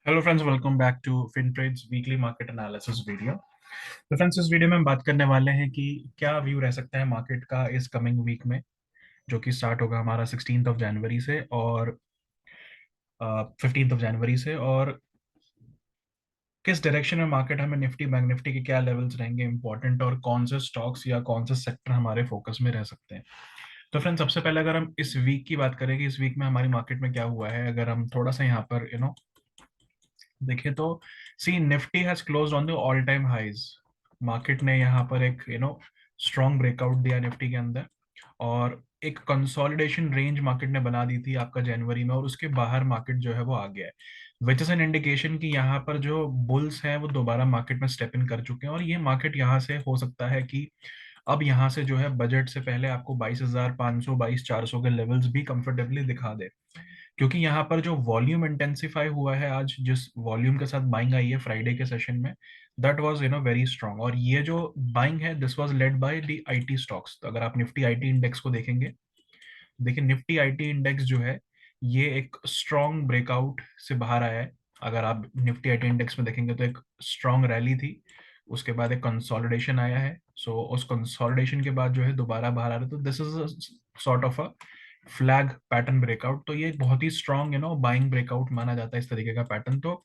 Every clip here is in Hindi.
Hello friends, welcome back to FinTrade's weekly market analysis video. तो फ्रेंड्स, इस वीडियो में हम बात करने वाले हैं कि क्या व्यू रह सकता है मार्केट का इस कमिंग वीक में, जो कि स्टार्ट होगा हमारा 16 जनवरी से और 15 जनवरी से। और किस डायरेक्शन में मार्केट, हमें निफ्टी बैंक निफ्टी के क्या लेवल्स रहेंगे इंपॉर्टेंट, और कौन से स्टॉक्स या कौन से सेक्टर हमारे फोकस में रह सकते हैं। तो फ्रेंड्स, सबसे पहले अगर हम इस वीक की बात करें कि इस वीक में हमारी मार्केट में क्या हुआ है, अगर हम थोड़ा सा यहाँ पर देखिए तो see Nifty has closed on the all time highs. Market ने यहाँ पर एक स्ट्रॉन्ग ब्रेकआउट दिया निफ्टी के अंदर, और एक कंसोलिडेशन रेंज मार्केट ने बना दी थी आपका जनवरी में, और उसके बाहर मार्केट जो है वो आ गया है, विच इज एन इंडिकेशन कि यहाँ पर जो बुल्स हैं वो दोबारा मार्केट में स्टेप इन कर चुके हैं। और ये मार्केट यहाँ से हो सकता है कि अब यहाँ से जो है बजट से पहले आपको 22,500 22,400 के लेवल्स भी कंफर्टेबली दिखा दे, क्योंकि यहाँ पर जो वॉल्यूम इंटेंसिफाई हुआ है, आज जिस वॉल्यूम के साथ बाइंग आई है फ्राइडे के सेशन में, दैट वाज वेरी स्ट्रांग। और ये जो बाइंग है, this was led by the IT stocks. तो अगर आप निफ्टी आईटी इंडेक्स को देखेंगे, देखिए निफ्टी आईटी इंडेक्स जो है ये एक स्ट्रॉन्ग ब्रेकआउट से बाहर आया है। अगर आप निफ्टी आईटी इंडेक्स में देखेंगे तो एक स्ट्रॉन्ग रैली थी, उसके बाद एक कंसोलिडेशन आया है। सो उस कंसोलिडेशन के बाद जो है दोबारा बाहर आ रहा है, तो this is sort of a flag pattern breakout. तो ये एक बहुत ही स्ट्रॉन्ग बाइंग ब्रेकआउट माना जाता है इस तरीके का पैटर्न। तो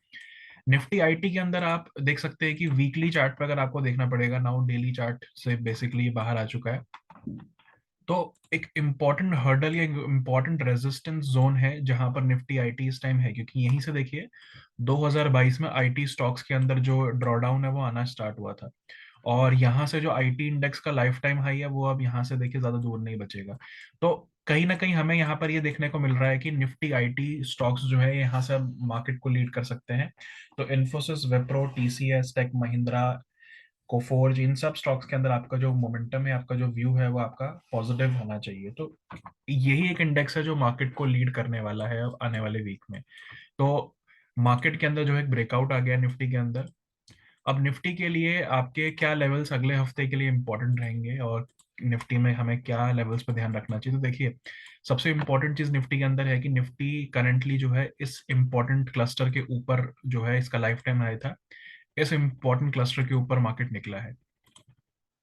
निफ्टी आईटी के अंदर आप देख सकते हैं कि वीकली चार्ट पर अगर आपको देखना पड़ेगा, नाउ डेली चार्ट से बेसिकली बाहर आ चुका है। तो एक इम्पॉर्टेंट हर्डल या इम्पॉर्टेंट रेजिस्टेंस जोन है जहां पर निफ्टी आईटी इस टाइम है, क्योंकि यहीं से देखिए 2022 में आईटी स्टॉक्स के अंदर जो ड्रॉडाउन है वो आना स्टार्ट हुआ था, और यहाँ से जो आईटी इंडेक्स का लाइफ टाइम हाई है वो अब यहाँ से देखिए ज्यादा दूर नहीं बचेगा। तो कहीं ना कहीं हमें यहाँ पर ये देखने को मिल रहा है कि निफ्टी आईटी स्टॉक्स जो है यहाँ से अब मार्केट को लीड कर सकते हैं। तो इन्फोसिस, विप्रो, टीसीएस, टेक महिंद्रा, कोफोर्ज, इन सब स्टॉक्स के अंदर आपका जो मोमेंटम है, आपका जो व्यू है वो आपका पॉजिटिव होना चाहिए। तो यही एक इंडेक्स है जो मार्केट को लीड करने वाला है अब आने वाले वीक में। तो मार्केट के अंदर जो है एक ब्रेकआउट आ गया निफ्टी के अंदर। अब निफ्टी के लिए आपके क्या लेवल्स अगले हफ्ते के लिए इंपॉर्टेंट रहेंगे, और निफ्टी में हमें क्या लेवल्स पर ध्यान रखना चाहिए। तो देखिए, सबसे इंपॉर्टेंट चीज निफ्टी के अंदर है कि निफ्टी करंटली जो है इस इंपॉर्टेंट क्लस्टर के ऊपर जो है इसका लाइफ टाइम हाई था, इस इंपॉर्टेंट क्लस्टर के ऊपर मार्केट निकला है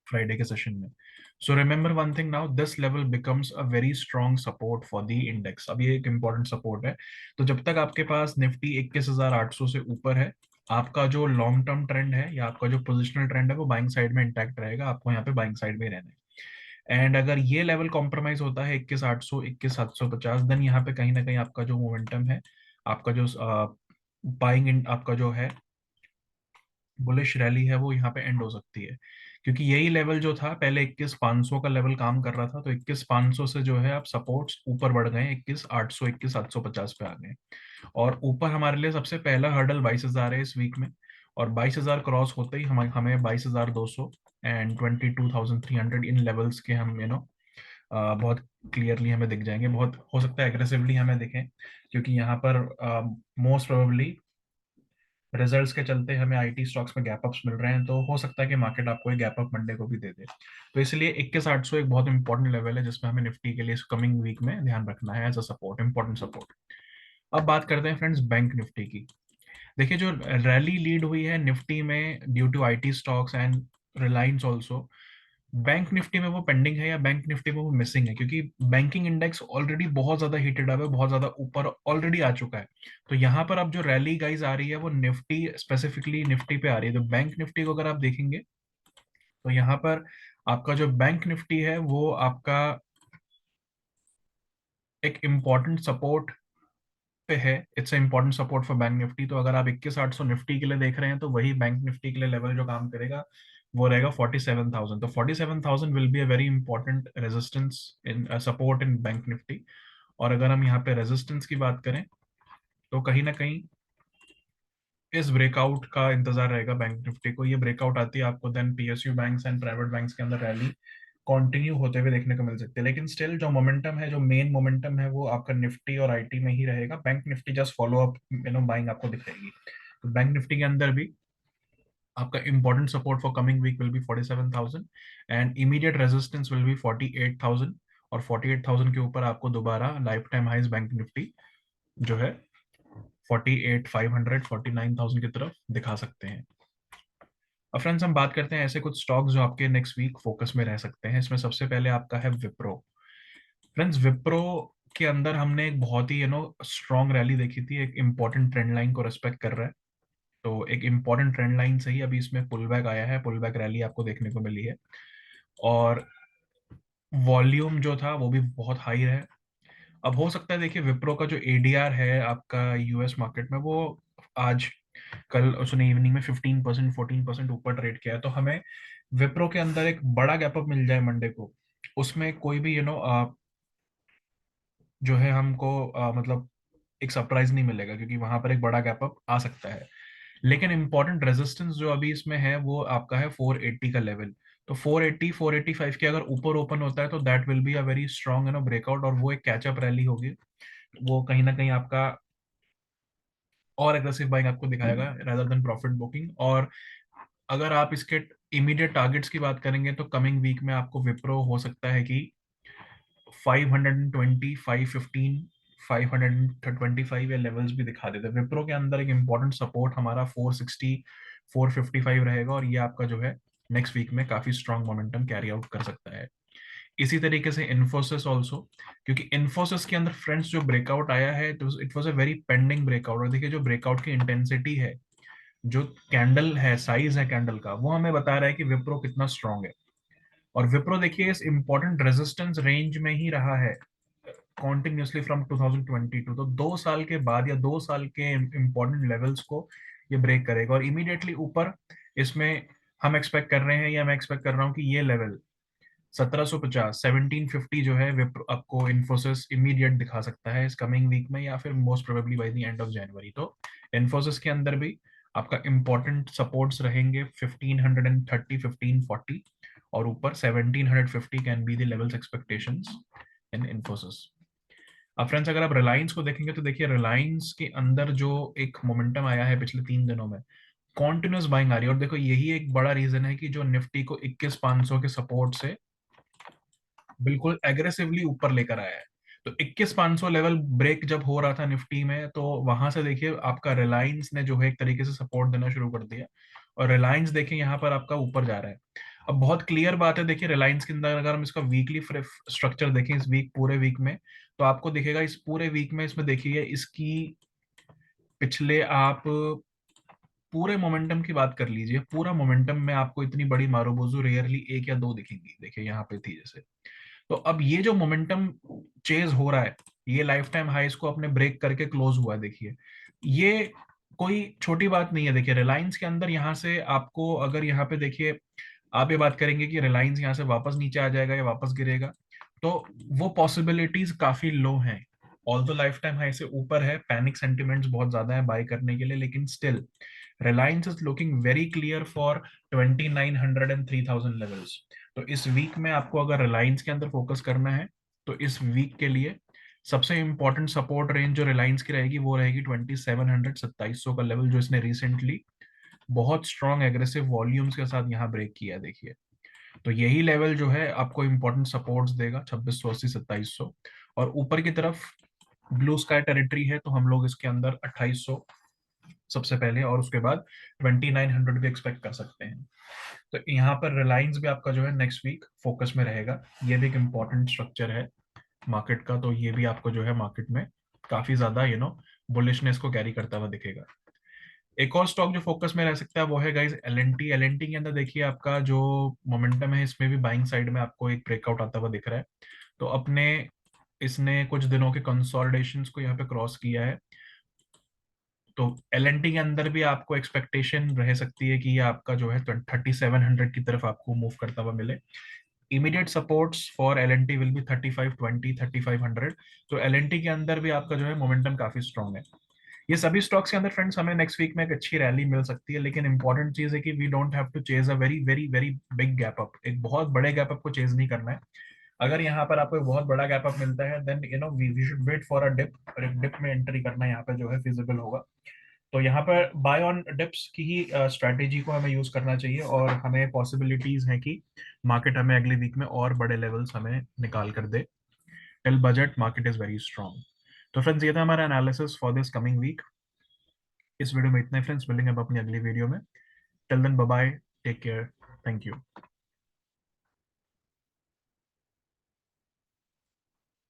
फ्राइडे के सेशन में। So remember one thing, now this level becomes a very strong support for the index. अब ये एक इंपॉर्टेंट सपोर्ट है। तो जब तक आपके पास निफ्टी 21,800 से ऊपर है, आपका जो लॉन्ग टर्म ट्रेंड है या आपका जो पोजिशनल ट्रेंड है वो बाइंग साइड में इंटैक्ट रहेगा, आपको यहाँ पे बाइंग साइड में ही रहना है। एंड अगर ये लेवल कॉम्प्रोमाइज होता है 21,800 21,750, देन यहाँ पे कहीं ना कहीं आपका जो मोमेंटम है, आपका जो बाइंग आपका जो है बुलिश रैली है वो यहाँ पे एंड हो सकती है। क्योंकि यही लेवल जो था पहले 21,500 का लेवल काम कर रहा था, तो 21,500 से जो है आप सपोर्ट्स ऊपर बढ़ गए, 21,800 21,750 पे आ गए। और ऊपर हमारे लिए सबसे पहला हर्डल 22,000 है इस वीक में, और 22,000 क्रॉस होते ही हमें हमें 22,200 एंड 22,300 इन लेवल्स के हम बहुत क्लियरली हमें दिख जाएंगे। बहुत हो सकता है एग्रेसिवली हमें दिखें, क्योंकि यहाँ पर मोस्ट प्रोबेबली रिजल्ट्स के चलते हमें आईटी स्टॉक्स में गैप अप्स मिल रहे हैं, तो हो सकता है कि मार्केट आपको एक गैप अप मंडे को भी दे दे। तो इसलिए 21,800 एक बहुत इंपॉर्टेंट लेवल है जिसमें हमें निफ्टी के लिए कमिंग वीक में ध्यान रखना है as a support, important support. अब बात करते हैं फ्रेंड्स बैंक निफ्टी की। देखिए, जो रैली लीड हुई है निफ्टी में due to IT stocks and Reliance also, bank Nifty में वो पेंडिंग है या बैंक निफ्टी में वो मिसिंग है, क्योंकि बैंकिंग इंडेक्स ऑलरेडी बहुत ज्यादा हीटेड अप है, बहुत ज्यादा ऊपर ऑलरेडी आ चुका है। तो यहाँ पर अब जो रैली गाइज आ रही है वो निफ्टी, स्पेसिफिकली निफ्टी पे आ रही है। तो बैंक निफ्टी को अगर आप देखेंगे तो यहाँ पर आपका जो बैंक निफ्टी है वो आपका एक इम्पॉर्टेंट सपोर्ट पे है। It's important support for bank Nifty. तो अगर आप 21,800 निफ्टी के लिए देख रहे हैं तो वही बैंक निफ्टी के लिए लेवल जो काम करेगा वो रहेगा 47,000। तो 47,000 will be a very important resistance in support in bank Nifty. और अगर हम यहाँ पे रेजिस्टेंस की बात करें तो कहीं ना कहीं इस ब्रेकआउट का इंतजार रहेगा बैंक निफ्टी को। ये ब्रेकआउट आती है आपको, then PSU banks and private banks के अंदर रैली कंटिन्यू होते हुए देखने को मिल सकते हैं। लेकिन स्टिल जो मोमेंटम है, जो मेन मोमेंटम है, वो आपका निफ्टी और आईटी में ही रहेगा। Bank Nifty just follow up buying आपको दिखेगी। तो बैंक निफ्टी के अंदर भी आपका important support for coming week will be 47,000 and immediate resistance will be 48,000। और 48,000 के ऊपर आपको दोबारा life time highs bank Nifty जो है 48,500 49,000 की तरफ दिखा सकते हैं। अब फ्रेंड्स हम बात करते हैं ऐसे कुछ स्टॉक्स जो आपके नेक्स्ट वीक फोकस में रह सकते हैं। इसमें सबसे पहले आपका है विप्रो। फ्रेंड्स विप्रो के अंदर हमने एक बहुत ही स्ट्रॉन्ग रैली देखी थी, एक इंपॉर्टेंट ट्रेंड लाइन को रिस्पेक्ट कर रहा है। तो एक इंपॉर्टेंट ट्रेंड लाइन से ही अभी इसमें पुल बैक आया है, पुल बैक रैली आपको देखने को मिली है। और वॉल्यूम जो था वो भी बहुत हाई है। अब हो सकता है देखिए विप्रो का जो एडीआर है आपका यूएस मार्केट में, वो आज कल उसने इवनिंग में 15% 14% ऊपर ट्रेड किया है। तो हमें विप्रो के अंदर एक बड़ा गैप अप मिल जाए मंडे को, उसमें कोई भी जो है हमको मतलब एक सरप्राइज नहीं मिलेगा, क्योंकि वहां पर एक बड़ा गैप अप आ सकता है। लेकिन इंपॉर्टेंट रेजिस्टेंस जो अभी इसमें है वो आपका है 480 का लेवल। तो 480 485 के अगर ऊपर ओपन होता है तो that will be a very strong breakout, और वो एक कैचअप रैली होगी। वो कहीं ना कहीं आपका और एग्रेसिव बाइंग आपको दिखाएगा rather देन प्रॉफिट बुकिंग। और अगर आप इसके इमीडिएट टारगेट्स की बात करेंगे तो कमिंग वीक में आपको विप्रो हो सकता है कि 520 515 525 या लेवल्स भी दिखा देते हैं। विप्रो के अंदर एक इंपॉर्टेंट सपोर्ट हमारा 460 455 रहेगा, और ये आपका जो है नेक्स्ट वीक में काफी स्ट्रांग मोमेंटम कैरी आउट कर सकता है। इसी तरीके से इन्फोसिस ऑल्सो, क्योंकि इन्फोसिस के अंदर फ्रेंड्स जो ब्रेकआउट आया है तो it was a very pending breakout. और देखिए जो ब्रेकआउट की इंटेंसिटी है, जो कैंडल है, साइज है कैंडल का, वो हमें बता रहा है कि विप्रो कितना स्ट्रांग है। और विप्रो देखिए इस इंपॉर्टेंट रेजिस्टेंस रेंज में ही रहा है कॉन्टिन्यूसली फ्रॉम 2022। तो 2 साल के बाद या 2 साल के इंपॉर्टेंट लेवल्स को ये ब्रेक करेगा और इमीडिएटली ऊपर इसमें हम एक्सपेक्ट कर रहे हैं, या मैं एक्सपेक्ट कर रहा हूँ कि ये लेवल 1750 1750 जो है विप्रो आपको इन्फोसिस इमीडिएट दिखा सकता है इस कमिंग वीक में, या फिर most probably by the end of January. तो इन्फोसिस के अंदर भी आपका इंपॉर्टेंट सपोर्ट्स रहेंगे 1530 1540, और ऊपर 1750 can be the levels expectations in Infosys. अब फ्रेंड्स अगर आप रिलायंस को देखेंगे तो देखिए रिलायंस के अंदर जो एक मोमेंटम आया है पिछले 3 दिनों में, कॉन्टिन्यूस बाइंग आ रही है। और देखो यही एक बड़ा रीजन है कि जो निफ्टी को 21,500 के सपोर्ट से बिल्कुल एग्रेसिवली ऊपर लेकर आया है। तो 21,500 लेवल ब्रेक जब हो रहा था निफ्टी में, तो वहां से देखिए आपका रिलायंस ने जो है एक तरीके से सपोर्ट देना शुरू कर दिया, और रिलायंस देखिए यहाँ पर आपका ऊपर जा रहा है। अब बहुत क्लियर बात है, देखिए रिलायंस के अंदर अगर हम इसका वीकली स्ट्रक्चर देखें इस वीक पूरे वीक में, तो आपको दिखेगा इस पूरे वीक में इसमें देखिए इसकी पिछले आप पूरे मोमेंटम की बात कर लीजिए, पूरा मोमेंटम में आपको इतनी बड़ी मारूबोजू रेयरली एक या दो दिखेंगी। देखिए यहाँ पे थी जैसे। तो अब ये जो मोमेंटम चेज हो रहा है, ये लाइफ टाइम हाईस को अपने ब्रेक करके क्लोज हुआ है। देखिए ये कोई छोटी बात नहीं है। देखिए रिलायंस के अंदर यहाँ से आपको अगर यहाँ पे देखिए आप ये बात करेंगे कि रिलायंस यहाँ से वापस नीचे आ जाएगा या वापस गिरेगा, तो वो पॉसिबिलिटीज काफी लो हैं। All the life time high से ऊपर है, पैनिक सेंटिमेंट्स बहुत ज्यादा है बाय करने के लिए, लेकिन still Reliance is looking very clear for 2900 and 3000 levels. तो इस वीक में आपको अगर रिलायंस के अंदर फोकस करना है तो इस वीक के लिए सबसे इंपॉर्टेंट सपोर्ट रेंज जो रिलायंस की रहेगी वो रहेगी 2700 2700 का लेवल, जो इसने रिसेंटली बहुत स्ट्रॉन्ग एग्रेसिव वॉल्यूम्स के साथ यहाँ ब्रेक किया। देखिए तो यही लेवल जो है आपको इंपॉर्टेंट सपोर्ट्स देगा 2680 2700। और ऊपर की तरफ ब्लू स्काई टेरिटरी है, तो हम लोग इसके अंदर 2800 सबसे पहले, और उसके बाद 2900 भी एक्सपेक्ट कर सकते हैं। तो यहाँ पर रिलायंस भी आपका जो है नेक्स्ट वीक फोकस में रहेगा। ये भी एक इम्पॉर्टेंट स्ट्रक्चर है मार्केट का, तो ये भी आपको जो है मार्केट में काफी ज्यादा बुलिशनेस को कैरी करता हुआ दिखेगा। एक और स्टॉक जो फोकस में रह सकता है वो है गाइस एलएनटी। एलएनटी के अंदर देखिए आपका जो मोमेंटम है इसमें भी बाइंग साइड में आपको एक ब्रेकआउट आता हुआ दिख रहा है। तो अपने इसने कुछ दिनों के कंसोलिडेशंस को यहाँ पे क्रॉस किया है। तो एलएनटी के अंदर भी आपको एक्सपेक्टेशन रह सकती है कि ये आपका जो है 3700 की तरफ आपको मूव करता हुआ मिले। Immediate supports for L and T will be 3520 3500। तो एलएनटी के अंदर भी आपका जो है मोमेंटम काफी स्ट्रांग है। ये सभी स्टॉक्स के अंदर फ्रेंड्स हमें नेक्स्ट वीक में एक अच्छी रैली मिल सकती है, लेकिन इंपॉर्टेंट चीज है कि we don't have to chase a very very very big gap up. एक बहुत बड़े गैप अप को चेज नहीं करना है। अगर यहाँ पर आपको एक बहुत बड़ा गैप अप मिलता है then we should wait for a dip, और एक डिप में एंट्री करना यहाँ पे जो है फिजिबल होगा। तो यहाँ पर बाय ऑन डिप्स की ही स्ट्रैटेजी को हमें यूज करना चाहिए, और हमें पॉसिबिलिटीज है कि मार्केट हमें अगले वीक में और बड़े लेवल्स हमें निकाल कर दे। Till budget market is very strong. तो फ्रेंड्स ये था हमारा analysis for this coming week. इस वीडियो में इतना ही फ्रेंड्स, मिलेंगे अब अपनी अगली वीडियो में। Till then bye bye, take care, thank you.